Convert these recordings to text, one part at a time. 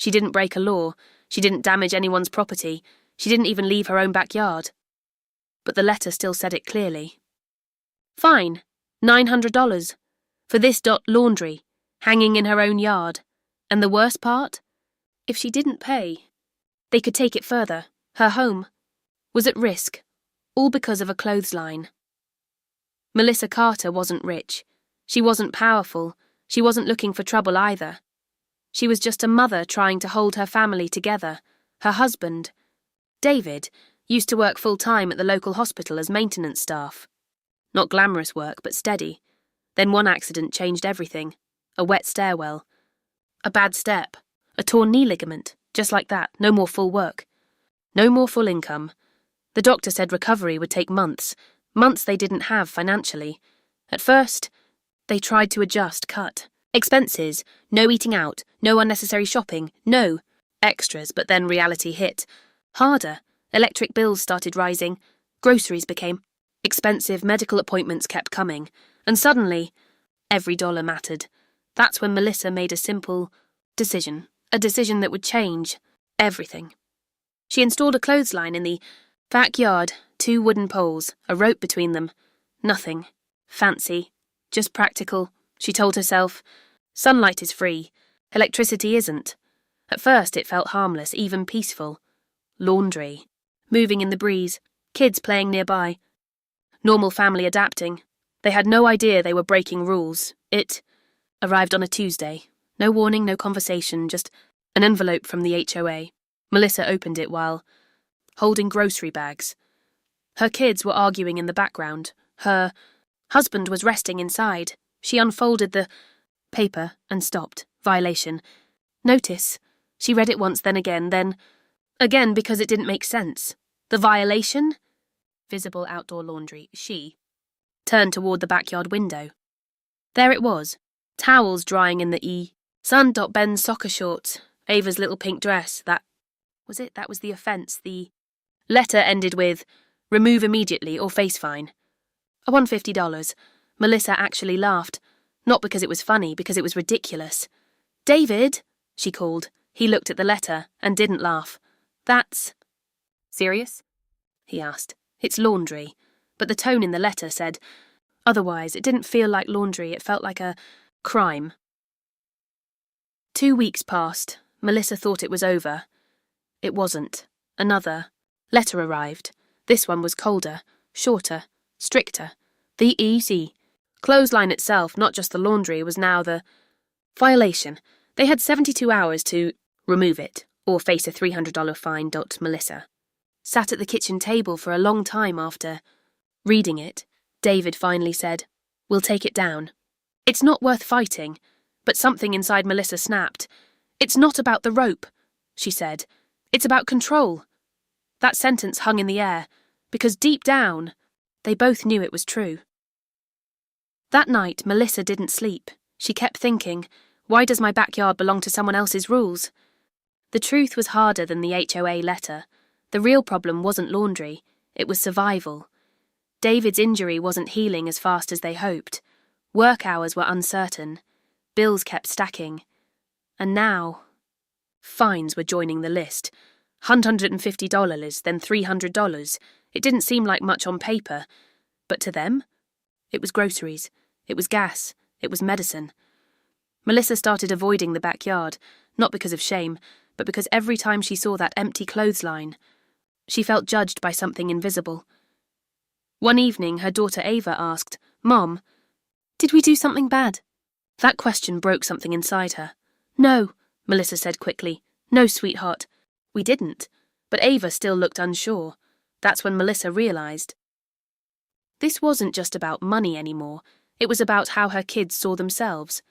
She didn't break a law. She didn't damage anyone's property. She didn't even leave her own backyard. But the letter still said it clearly. Fine, $900 for this laundry, hanging in her own yard. And the worst part? If she didn't pay, they could take it further. Her home was at risk, all because of a clothesline. Melissa Carter wasn't rich. She wasn't powerful. She wasn't looking for trouble either. She was just a mother trying to hold her family together. Her husband, David, used to work full-time at the local hospital as maintenance staff. Not glamorous work, but steady. Then one accident changed everything. A wet stairwell. A bad step. A torn knee ligament. Just like that. No more full work. No more full income. The doctor said recovery would take months. Months they didn't have financially. At first, they tried to adjust, cut. Expenses. No eating out. No unnecessary shopping. No extras, but then reality hit. Harder. Electric bills started rising. Groceries became expensive. Medical appointments kept coming. And suddenly, every dollar mattered. That's when Melissa made a simple decision. A decision that would change everything. She installed a clothesline in the backyard, 2 wooden poles, a rope between them. Nothing fancy, just practical, she told herself. Sunlight is free. Electricity isn't. At first it felt harmless, even peaceful. Laundry. Moving in the breeze. Kids playing nearby. Normal family adapting. They had no idea they were breaking rules. It arrived on a Tuesday. No warning, no conversation, just an envelope from the HOA. Melissa opened it while holding grocery bags. Her kids were arguing in the background. Her husband was resting inside. She unfolded the paper and stopped. Violation. Notice. She read it once, then again because it didn't make sense. The violation? Visible outdoor laundry. She turned toward the backyard window. There it was. Towels drying in the sun. Ben's soccer shorts. Ava's little pink dress. That was it. That was the offence. The letter ended with, remove immediately or face fine. I won $50. Melissa actually laughed. Not because it was funny, because it was ridiculous. David, she called. He looked at the letter and didn't laugh. That's serious? He asked. It's laundry. But the tone in the letter said otherwise. It didn't feel like laundry. It felt like a crime. 2 weeks passed. Melissa thought it was over. It wasn't. Another letter arrived. This one was colder, shorter, stricter. The easy clothesline itself, not just the laundry, was now the violation. They had 72 hours to remove it or face a $300 fine. Melissa sat at the kitchen table for a long time after reading it. David finally said, "We'll take it down." It's not worth fighting. But something inside Melissa snapped. It's not about the rope, she said. It's about control. That sentence hung in the air, because deep down, they both knew it was true. That night, Melissa didn't sleep. She kept thinking, why does my backyard belong to someone else's rules? The truth was harder than the HOA letter. The real problem wasn't laundry. It was survival. David's injury wasn't healing as fast as they hoped. Work hours were uncertain. Bills kept stacking. And now, fines were joining the list. $150, then $300. It didn't seem like much on paper. But to them, it was groceries. It was gas. It was medicine. Melissa started avoiding the backyard, not because of shame, but because every time she saw that empty clothesline, she felt judged by something invisible. One evening, her daughter Ava asked, "Mom, did we do something bad?" That question broke something inside her. "No," Melissa said quickly. "No, sweetheart. We didn't." But Ava still looked unsure. That's when Melissa realized. This wasn't just about money anymore. It was about how her kids saw themselves.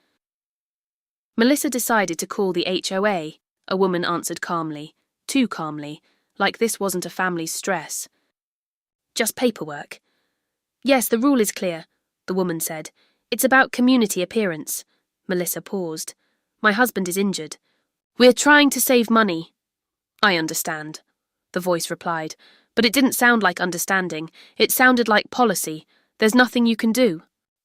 Melissa decided to call the HOA. A woman answered calmly. Too calmly. Like this wasn't a family's stress. "Just paperwork." "Yes, the rule is clear," the woman said. "It's about community appearance." Melissa paused. "My husband is injured. We're trying to save money." "I understand," the voice replied, but it didn't sound like understanding. It sounded like policy. "There's nothing you can do?"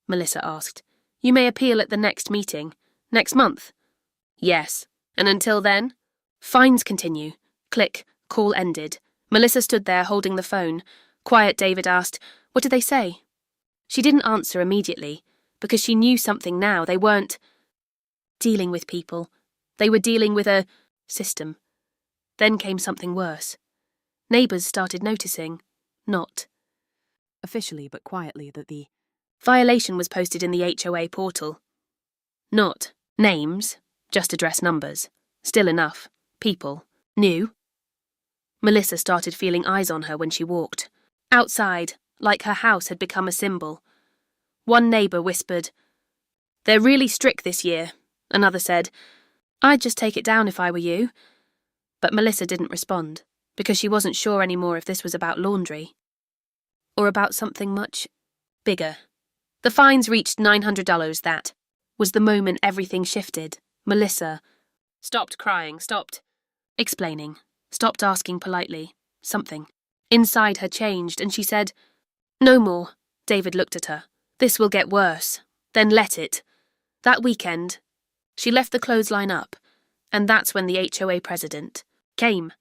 Melissa asked. "You may appeal at the next meeting. Next month?" "Yes. And until then?" Fines continue. Click. Call ended. Melissa stood there holding the phone. Quiet, David asked, "What did they say?" She didn't answer immediately, because she knew something now. They weren't dealing with people. They were dealing with a system. Then came something worse. Neighbours started noticing. Not officially but quietly that the violation was posted in the HOA portal. Not names, just address numbers. Still enough. People. New. Melissa started feeling eyes on her when she walked. Outside, like her house had become a symbol. One neighbour whispered, "They're really strict this year." Another said, "I'd just take it down if I were you." But Melissa didn't respond, because she wasn't sure anymore if this was about laundry or about something much bigger. The fines reached $900. That was the moment everything shifted. Melissa stopped crying, stopped explaining, stopped asking politely. Something inside her changed, and she said, "No more." David looked at her. "This will get worse. Then let it." That weekend, she left the clothesline up, and that's when the HOA president came.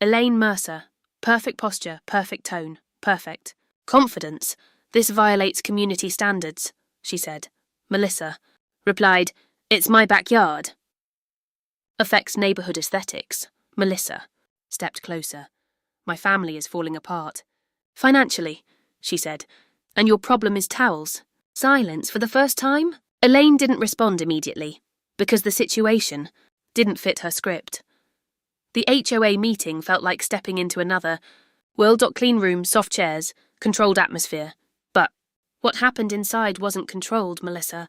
Elaine Mercer. Perfect posture, perfect tone, perfect confidence. "This violates community standards," she said. Melissa replied, "It's my backyard." "Affects neighbourhood aesthetics." Melissa stepped closer. "My family is falling apart. Financially," she said. "And your problem is towels." Silence for the first time. Elaine didn't respond immediately, because the situation didn't fit her script. The HOA meeting felt like stepping into another clean room, soft chairs, controlled atmosphere. But what happened inside wasn't controlled. Melissa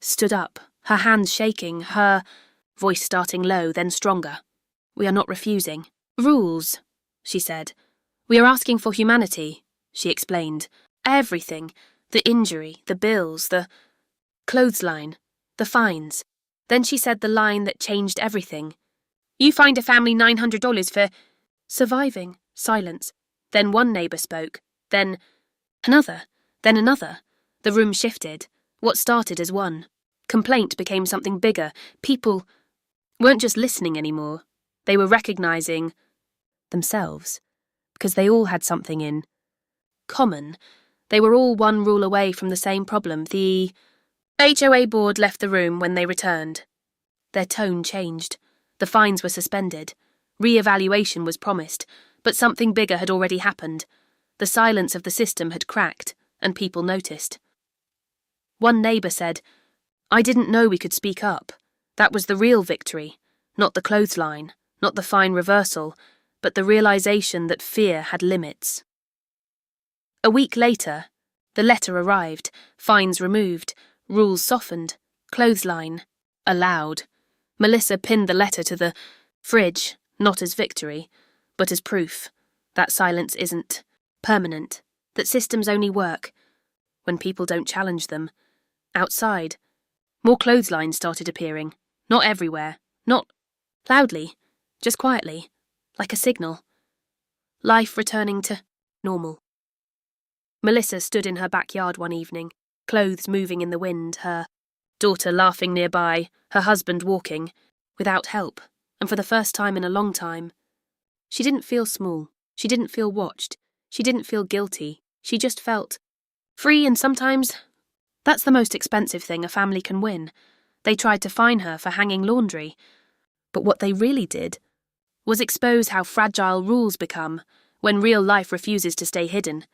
stood up, her hands shaking, her voice starting low, then stronger. "We are not refusing rules," she said. "We are asking for humanity," she explained. "Everything. The injury, the bills, the clothesline, the fines." Then she said the line that changed everything. "You fined a family $900 for surviving." Silence. Then one neighbour spoke. Then another. Then another. The room shifted. What started as one complaint became something bigger. People weren't just listening anymore. They were recognising themselves, because they all had something in common. They were all one rule away from the same problem. The HOA board left the room when they returned. Their tone changed. The fines were suspended. Re-evaluation was promised, but something bigger had already happened. The silence of the system had cracked, and people noticed. One neighbour said, "I didn't know we could speak up. That was the real victory, not the clothesline, not the fine reversal, but the realisation that fear had limits." A week later, the letter arrived, fines removed, rules softened, clothesline allowed. Melissa pinned the letter to the fridge, not as victory, but as proof that silence isn't permanent, that systems only work when people don't challenge them. Outside, more clotheslines started appearing, not everywhere, not loudly, just quietly, like a signal. Life returning to normal. Melissa stood in her backyard one evening, clothes moving in the wind, her daughter laughing nearby, her husband walking, without help, and for the first time in a long time. She didn't feel small, she didn't feel watched, she didn't feel guilty, she just felt free, and sometimes that's the most expensive thing a family can win. They tried to fine her for hanging laundry, but what they really did was expose how fragile rules become when real life refuses to stay hidden.